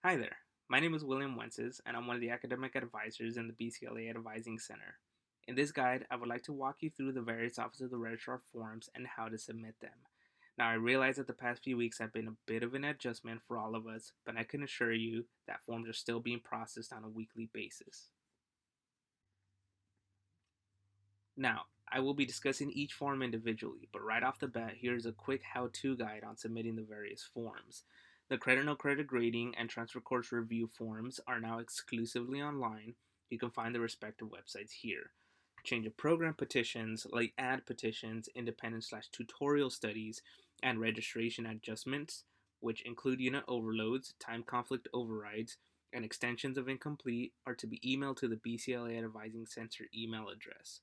Hi there, my name is William Wences, and I'm one of the academic advisors in the BCLA Advising Center. In this guide, I would like to walk you through the various Office of the Registrar forms and how to submit them. Now, I realize that the past few weeks have been a bit of an adjustment for all of us, but I can assure you that forms are still being processed on a weekly basis. Now, I will be discussing each form individually, but right off the bat, here's a quick how-to guide on submitting the various forms. The credit no credit grading and transfer course review forms are now exclusively online. You can find the respective websites here. Change of program petitions like Add Petitions, independent/tutorial studies, and registration adjustments, which include unit overloads, time conflict overrides, and extensions of incomplete, are to be emailed to the BCLA Advising Center email address.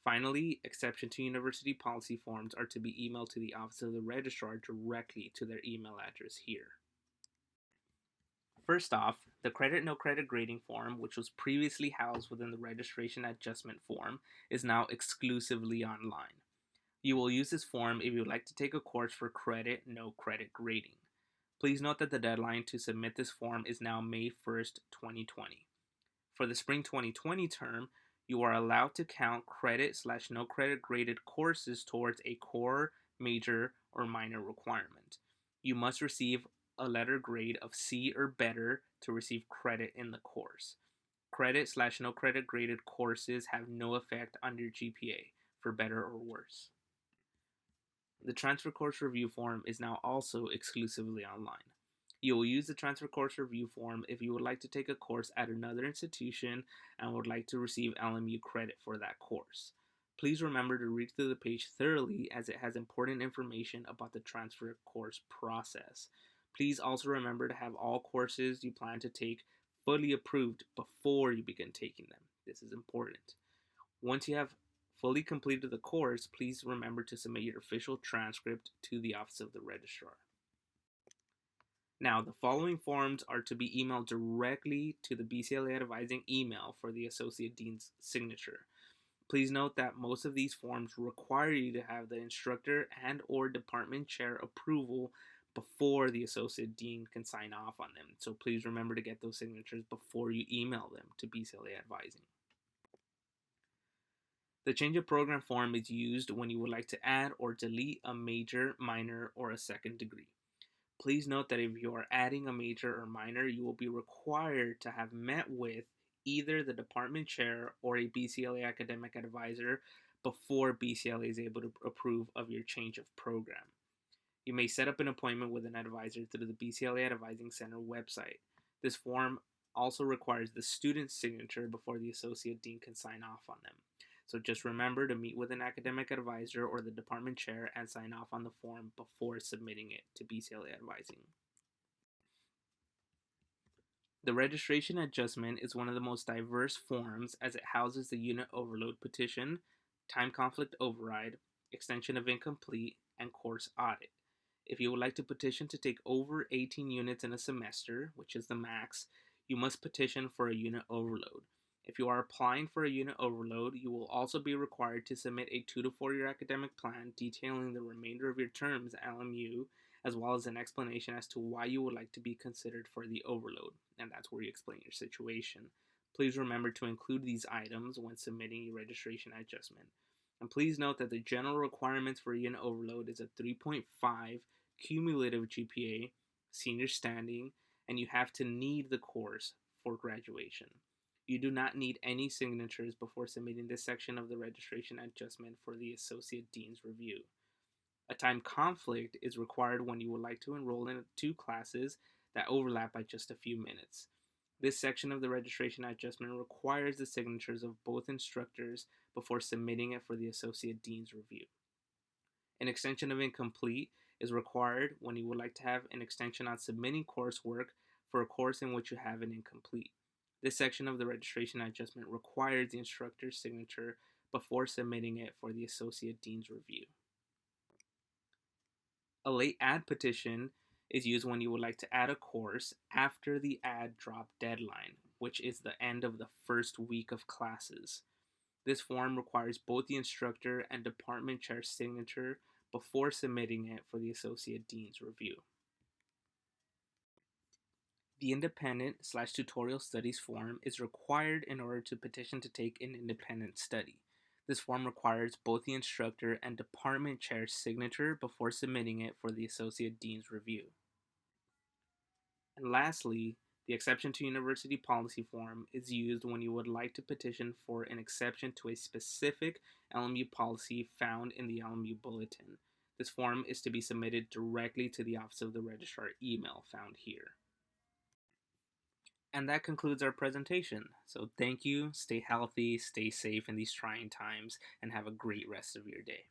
Finally, exception to university policy forms are to be emailed to the Office of the Registrar directly to their email address here. First off, the credit no credit grading form, which was previously housed within the registration adjustment form, is now exclusively online. You will use this form if you would like to take a course for credit no credit grading. Please note that the deadline to submit this form is now May 1st, 2020. For the spring 2020 term, you are allowed to count credit/no credit graded courses towards a core, major, or minor requirement. You must receive a letter grade of C or better to receive credit in the course. Credit/no credit graded courses have no effect on your GPA, for better or worse. The transfer course review form is now also exclusively online. You will use the transfer course review form if you would like to take a course at another institution and would like to receive LMU credit for that course. Please remember to read through the page thoroughly as it has important information about the transfer course process. Please also remember to have all courses you plan to take fully approved before you begin taking them. This is important. Once you have fully completed the course, please remember to submit your official transcript to the Office of the Registrar. Now, the following forms are to be emailed directly to the BCLA advising email for the Associate Dean's signature. Please note that most of these forms require you to have the instructor and or department chair approval before the Associate Dean can sign off on them. So please remember to get those signatures before you email them to BCLA advising. The change of program form is used when you would like to add or delete a major, minor, or a second degree. Please note that if you are adding a major or minor, you will be required to have met with either the department chair or a BCLA academic advisor before BCLA is able to approve of your change of program. You may set up an appointment with an advisor through the BCLA Advising Center website. This form also requires the student's signature before the associate dean can sign off on them. So just remember to meet with an academic advisor or the department chair and sign off on the form before submitting it to BCLA Advising. The registration adjustment is one of the most diverse forms as it houses the unit overload petition, time conflict override, extension of incomplete, and course audit. If you would like to petition to take over 18 units in a semester, which is the max, you must petition for a unit overload. If you are applying for a unit overload, you will also be required to submit a 2 to 4 year academic plan detailing the remainder of your terms at LMU, as well as an explanation as to why you would like to be considered for the overload, and that's where you explain your situation. Please remember to include these items when submitting your registration adjustment. And please note that the general requirements for a unit overload is a 3.5 cumulative GPA, senior standing, and you have to need the course for graduation. You do not need any signatures before submitting this section of the registration adjustment for the Associate Dean's review. A time conflict is required when you would like to enroll in 2 classes that overlap by just a few minutes. This section of the registration adjustment requires the signatures of both instructors before submitting it for the Associate Dean's review. An extension of incomplete is required when you would like to have an extension on submitting coursework for a course in which you have an incomplete. This section of the registration adjustment requires the instructor's signature before submitting it for the Associate Dean's review. A late add petition is used when you would like to add a course after the add drop deadline, which is the end of the first week of classes. This form requires both the instructor and department chair's signature before submitting it for the Associate Dean's review. The independent/tutorial studies form is required in order to petition to take an independent study. This form requires both the instructor and department chair's signature before submitting it for the associate dean's review. And lastly, the exception to university policy form is used when you would like to petition for an exception to a specific LMU policy found in the LMU bulletin. This form is to be submitted directly to the Office of the Registrar email found here. And that concludes our presentation. So thank you, stay healthy, stay safe in these trying times, and have a great rest of your day.